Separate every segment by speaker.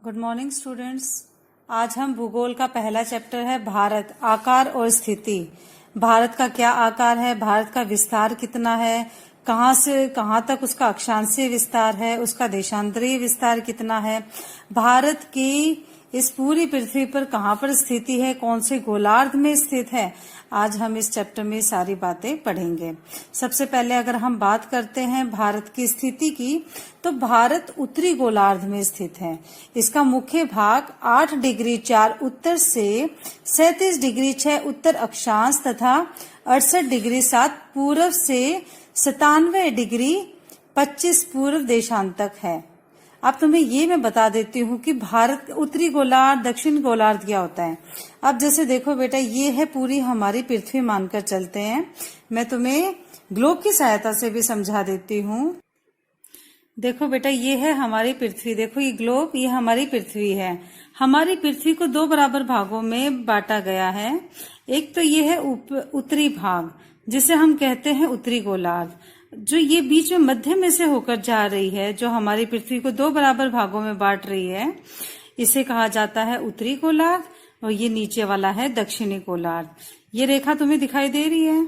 Speaker 1: Good morning students. आज हम भूगोल का पहला चैप्टर है भारत, आकार और स्थिति। भारत का क्या आकार है, भारत का विस्तार कितना है, कहाँ से कहाँ तक उसका अक्षांशीय विस्तार है, उसका देशांतरीय विस्तार कितना है, भारत की इस पूरी पृथ्वी पर कहाँ पर स्थिति है, कौन से गोलार्ध में स्थित है। आज हम इस चैप्टर में सारी बातें पढ़ेंगे। सबसे पहले अगर हम बात करते हैं भारत की स्थिति की, तो भारत उत्तरी गोलार्ध में स्थित है। इसका मुख्य भाग 8 डिग्री 4 उत्तर से 37 डिग्री 6 उत्तर अक्षांश तथा 68 डिग्री 7 पूर्व से 97 डिग्री 25 पूर्व देशांतक है। अब तुम्हें ये मैं बता देती हूँ कि भारत उत्तरी गोलार्ध दक्षिण गोलार्ध क्या होता है। अब जैसे देखो बेटा, ये है पूरी हमारी पृथ्वी मानकर चलते हैं। मैं तुम्हें ग्लोब की सहायता से भी समझा देती हूँ। देखो बेटा, ये है हमारी पृथ्वी। देखो ये ग्लोब, ये हमारी पृथ्वी है। हमारी पृथ्वी को 2 बराबर भागों में बांटा गया है। एक तो ये है उत्तरी भाग, जिसे हम कहते हैं उत्तरी गोलार्ध। जो ये बीच में मध्य में से होकर जा रही है, जो हमारी पृथ्वी को 2 बराबर भागों में बांट रही है, इसे कहा जाता है उत्तरी गोलार्ध। और ये नीचे वाला है दक्षिणी गोलार्ध। ये रेखा तुम्हें दिखाई दे रही है,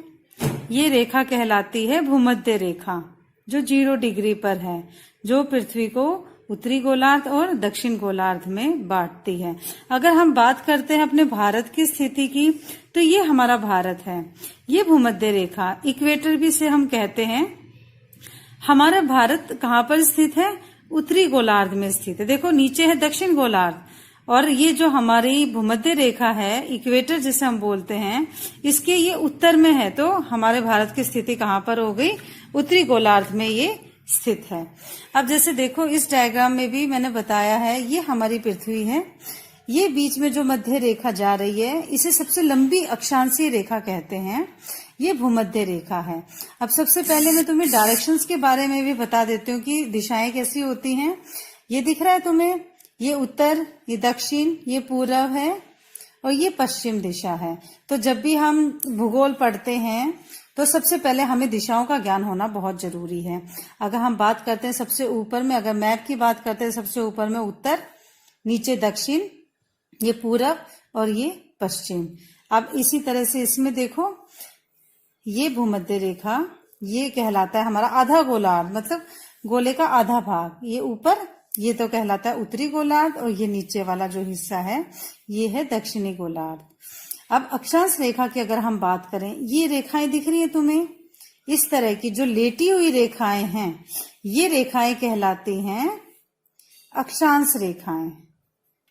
Speaker 1: ये रेखा कहलाती है भूमध्य रेखा, जो 0 डिग्री पर है, जो पृथ्वी को उत्तरी गोलार्ध और दक्षिण गोलार्ध में बांटती है। अगर हम बात करते हैं अपने भारत की स्थिति की, तो ये हमारा भारत है। ये भूमध्य रेखा, इक्वेटर भी से हम कहते हैं। हमारा भारत कहाँ पर स्थित है? उत्तरी गोलार्ध में स्थित है। देखो नीचे है दक्षिण गोलार्ध, और ये जो हमारी भूमध्य रेखा है, इक्वेटर जिसे हम बोलते हैं, इसके ये उत्तर में है। तो हमारे भारत की स्थिति कहाँ पर हो गई? उत्तरी गोलार्ध में ये स्थित है। अब जैसे देखो, इस डायग्राम में भी मैंने बताया है, ये हमारी पृथ्वी है। ये बीच में जो मध्य रेखा जा रही है, इसे सबसे लंबी अक्षांशीय रेखा कहते हैं। ये भूमध्य रेखा है। अब सबसे पहले मैं तुम्हें डायरेक्शंस के बारे में भी बता देती हूँ कि दिशाएं कैसी होती हैं। ये दिख रहा है तुम्हें, ये उत्तर, ये दक्षिण, ये पूर्व है और ये पश्चिम दिशा है। तो जब भी हम भूगोल पढ़ते हैं तो सबसे पहले हमें दिशाओं का ज्ञान होना बहुत जरूरी है। अगर हम बात करते हैं सबसे ऊपर में, अगर मैप की बात करते हैं, सबसे ऊपर में उत्तर, नीचे दक्षिण, ये पूरब और ये पश्चिम। अब इसी तरह से इसमें देखो, ये भूमध्य रेखा, ये कहलाता है हमारा आधा गोलार्ध, मतलब गोले का आधा भाग। ये ऊपर, ये तो कहलाता है उत्तरी गोलार्ध, और ये नीचे वाला जो हिस्सा है, ये है दक्षिणी गोलार्ध। अब अक्षांश रेखा की अगर हम बात करें, ये रेखाएं दिख रही है तुम्हें, इस तरह की जो लेटी हुई रेखाएं हैं, ये रेखाएं कहलाती हैं अक्षांश रेखाएं।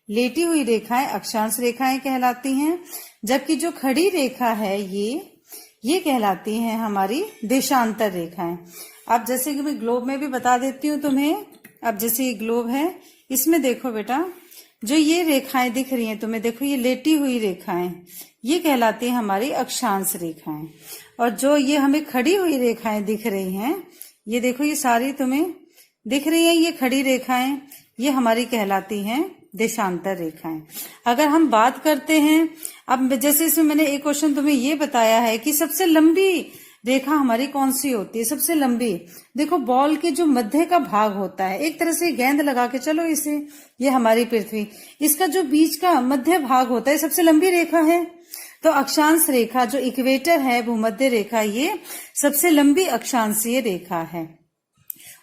Speaker 1: लेटी हुई रेखाएं अक्षांश रेखाएं कहलाती हैं, जबकि जो खड़ी रेखा है ये कहलाती हैं हमारी देशांतर रेखाएं। अब जैसे कि मैं ग्लोब में भी बता देती हूँ तुम्हें। अब जैसे ये ग्लोब है, इसमें देखो बेटा, जो ये रेखाएं दिख रही हैं तुम्हें, देखो ये लेटी हुई रेखाएं, ये कहलाती है हमारी अक्षांश रेखाएं। और जो ये हमें खड़ी हुई रेखाएं दिख रही हैं, ये देखो, ये सारी तुम्हें दिख रही हैं, ये खड़ी रेखाएं, ये हमारी कहलाती हैं देशांतर रेखाएं। अगर हम बात करते हैं, अब जैसे इसमें मैंने एक क्वेश्चन तुम्हें ये बताया है कि सबसे लंबी रेखा हमारी कौन सी होती है? सबसे लंबी, देखो बॉल के जो मध्य का भाग होता है, एक तरह से गेंद लगा के चलो इसे, ये हमारी पृथ्वी, इसका जो बीच का मध्य भाग होता है, सबसे लंबी रेखा है। तो अक्षांश रेखा जो इक्वेटर है, भूमध्य रेखा, ये सबसे लंबी अक्षांशीय रेखा है।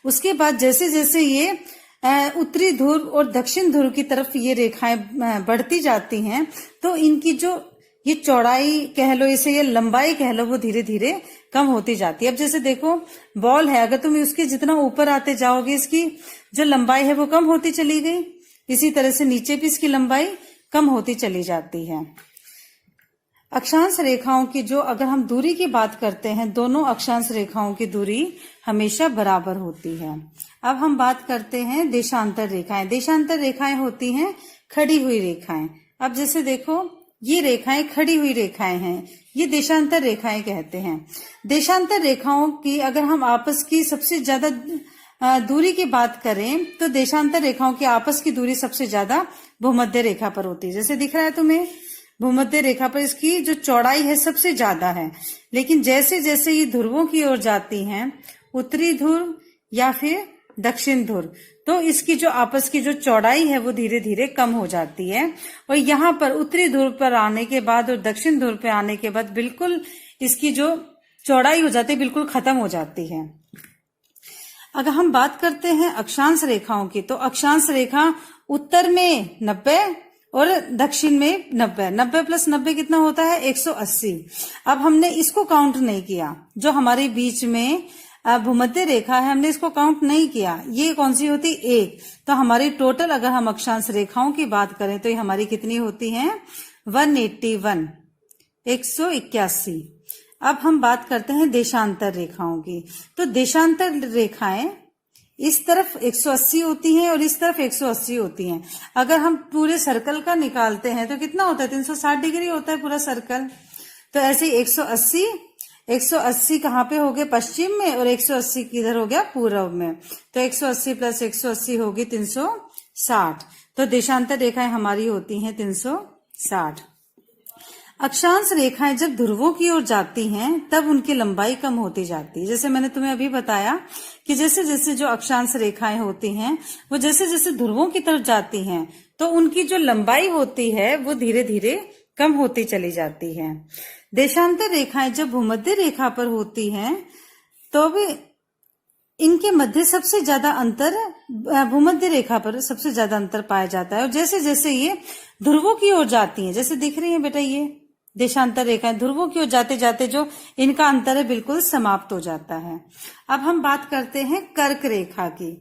Speaker 1: उसके बाद जैसे जैसे ये उत्तरी ध्रुव और दक्षिण ध्रुव की तरफ ये रेखाएं बढ़ती जाती हैं, तो इनकी जो ये चौड़ाई कह लो इसे, ये लंबाई कह लो, वो धीरे धीरे कम होती जाती है। अब जैसे देखो, बॉल है, अगर तुम उसके जितना ऊपर आते जाओगे, इसकी जो लंबाई है वो कम होती चली गई। इसी तरह से नीचे भी इसकी लंबाई कम होती चली जाती है। अक्षांश रेखाओं की जो अगर हम दूरी की बात करते हैं, दोनों अक्षांश रेखाओं की दूरी हमेशा बराबर होती है। अब हम बात करते हैं देशांतर रेखाएं। देशांतर रेखाएं होती हैं खड़ी हुई रेखाएं। अब जैसे देखो, ये रेखाएं खड़ी हुई रेखाएं हैं, ये देशांतर रेखाएं कहते हैं। देशांतर रेखाओं की अगर हम आपस की सबसे ज्यादा दूरी की बात करें, तो देशांतर रेखाओं की आपस की दूरी सबसे ज्यादा भूमध्य रेखा पर होती है। जैसे दिख रहा है तुम्हें, भूमध्य रेखा पर इसकी जो चौड़ाई है सबसे ज्यादा है। लेकिन जैसे जैसे ये ध्रुवों की ओर जाती हैं, उत्तरी ध्रुव या फिर दक्षिण ध्रुव। तो इसकी जो आपस की जो चौड़ाई है वो धीरे धीरे कम हो जाती है, और यहाँ पर उत्तरी ध्रुव पर आने के बाद और दक्षिण ध्रुव पे आने के बाद बिल्कुल इसकी जो चौड़ाई हो जाती है बिल्कुल खत्म हो जाती है। अगर हम बात करते हैं अक्षांश रेखाओं की, तो अक्षांश रेखा उत्तर में 90 और दक्षिण में 90। 90 प्लस 90 कितना होता है? 180। अब हमने इसको काउंट नहीं किया, जो हमारे बीच में भूमध्य रेखा है हमने इसको काउंट नहीं किया। ये कौन सी होती? 1। तो हमारी टोटल अगर हम अक्षांश रेखाओं की बात करें तो ये हमारी कितनी होती हैं? 181, 181। अब हम बात करते हैं देशांतर रेखाओं की। तो देशांतर रेखाएं इस तरफ 180 होती हैं और इस तरफ 180 होती हैं। अगर हम पूरे सर्कल का निकालते हैं तो कितना होता है? 360 डिग्री होता है पूरा सर्कल। तो ऐसे 180 कहाँ पे हो गए? पश्चिम में, और 180 किधर हो गया? पूर्व में। तो 180 प्लस 180 होगी 360। तो देशांतर रेखाएं हमारी होती हैं 360। अक्षांश रेखाएं जब ध्रुवों की ओर जाती हैं तब उनकी लंबाई कम होती जाती है। जैसे मैंने तुम्हें अभी बताया कि जैसे जैसे जो अक्षांश रेखाएं होती हैं वो जैसे जैसे ध्रुवों की तरफ जाती हैं तो उनकी जो लंबाई होती है वो धीरे धीरे कम होती चली जाती है। देशांतर रेखाएं जब भूमध्य रेखा पर होती हैं तो भी इनके मध्य सबसे ज्यादा अंतर, भूमध्य रेखा पर सबसे ज्यादा अंतर पाया जाता है। और जैसे जैसे ये ध्रुवों की ओर जाती हैं, जैसे दिख रही है बेटा ये देशांतर रेखाएं, ध्रुवों की ओर जाते जाते जो इनका अंतर है बिल्कुल समाप्त हो जाता है। अब हम बात करते हैं कर्क रेखा की।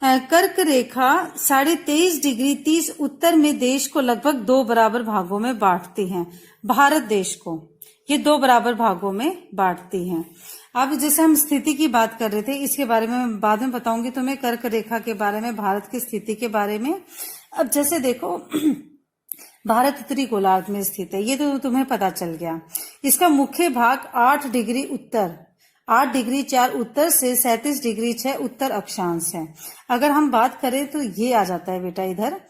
Speaker 1: कर्क रेखा 23.5 डिग्री 30 उत्तर में देश को लगभग 2 बराबर भागों में बांटती हैं। भारत देश को ये 2 बराबर भागों में बांटती हैं। अब जैसे हम स्थिति की बात कर रहे थे, इसके बारे में मैं बाद में बताऊंगी तुम्हें, कर्क रेखा के बारे में, भारत की स्थिति के बारे में। अब जैसे देखो भारत उत्तरी गोलार्ध में स्थित है, ये तो तुम्हें पता चल गया। इसका मुख्य भाग 8 डिग्री उत्तर, 8 डिग्री 4 उत्तर से 37 डिग्री 6 उत्तर अक्षांश है। अगर हम बात करें तो ये आ जाता है बेटा इधर,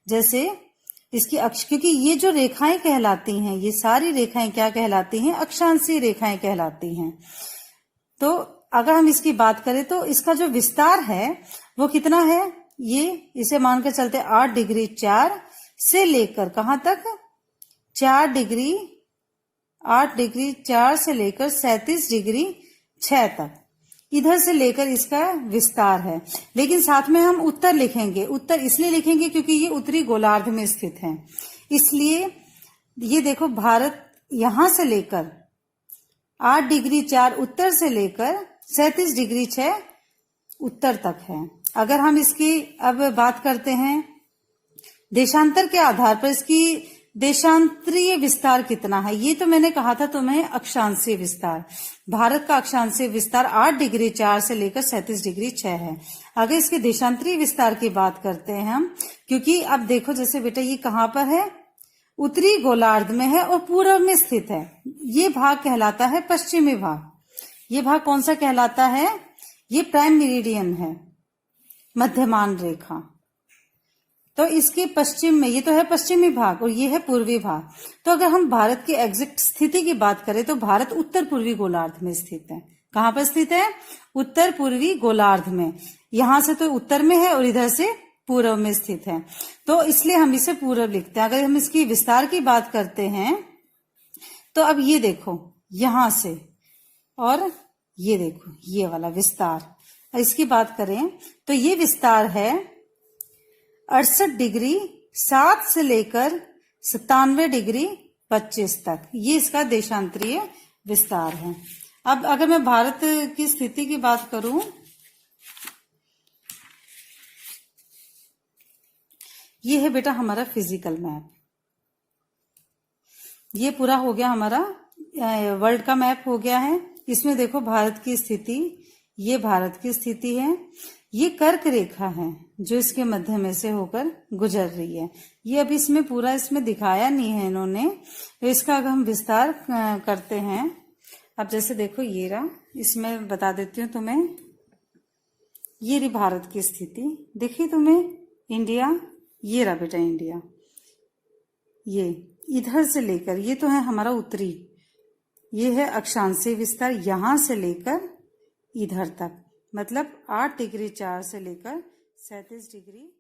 Speaker 1: जैसे इसकी अक्ष, क्योंकि ये जो रेखाएं कहलाती हैं, ये सारी रेखाएं क्या कहलाती हैं? अक्षांशीय रेखाएं कहलाती हैं। तो अगर हम इसकी बात करें तो इसका जो विस्तार है वो कितना है? ये इसे मानकर चलते 8 डिग्री 4 से लेकर कहां तक? 8 डिग्री 4 से लेकर 37 डिग्री 6 तक, इधर से लेकर इसका विस्तार है। लेकिन साथ में हम उत्तर लिखेंगे। उत्तर इसलिए लिखेंगे क्योंकि ये उत्तरी गोलार्ध में स्थित है, इसलिए ये देखो भारत यहां से लेकर 8 डिग्री 4 उत्तर से लेकर 37 डिग्री 6 उत्तर तक है। अगर हम इसकी अब बात करते हैं देशांतर के आधार पर, इसकी देशांतरीय विस्तार कितना है? ये तो मैंने कहा था तुम्हें अक्षांशीय विस्तार। भारत का अक्षांशीय विस्तार 8 डिग्री 4 से लेकर 37 डिग्री 6 है। अगर इसके देशांतरीय विस्तार की बात करते हैं हम, क्योंकि अब देखो जैसे बेटा ये कहां पर है? उत्तरी गोलार्ध में है और पूर्व में स्थित है। ये भाग कहलाता है पश्चिमी भाग। ये भाग कौन सा कहलाता है? ये प्राइम मेरिडियन है, मध्यमान रेखा। तो इसके पश्चिम में, ये तो है पश्चिमी भाग और ये है पूर्वी भाग। तो अगर हम भारत की एग्जैक्ट स्थिति की बात करें तो भारत उत्तर पूर्वी गोलार्ध में स्थित है। कहां पर स्थित है? उत्तर पूर्वी गोलार्ध में। यहां से तो उत्तर में है और इधर से पूर्व में स्थित है, तो इसलिए हम इसे पूर्व लिखते हैं। अगर हम इसकी विस्तार की बात करते हैं तो अब ये देखो यहां से, और ये देखो ये वाला विस्तार, इसकी बात करें तो ये विस्तार है 68 डिग्री 7 से लेकर 97 डिग्री 25 तक। ये इसका देशांतरीय विस्तार है। अब अगर मैं भारत की स्थिति की बात करूं, ये है बेटा हमारा फिजिकल मैप। ये पूरा हो गया हमारा वर्ल्ड का मैप हो गया है। इसमें देखो भारत की स्थिति, ये भारत की स्थिति है। ये कर्क रेखा है जो इसके मध्य में से होकर गुजर रही है। ये अभी इसमें पूरा इसमें दिखाया नहीं है इन्होंने, तो इसका अगर हम विस्तार करते हैं, अब जैसे देखो ये रहा, इसमें बता देती हूँ तुम्हें। ये रही भारत की स्थिति, देखिए तुम्हें इंडिया, ये रहा बेटा इंडिया। ये इधर से लेकर, ये तो है हमारा उत्तरी, ये है अक्षांशीय विस्तार, यहां से लेकर इधर तक, मतलब 8 डिग्री 4 से लेकर 37 डिग्री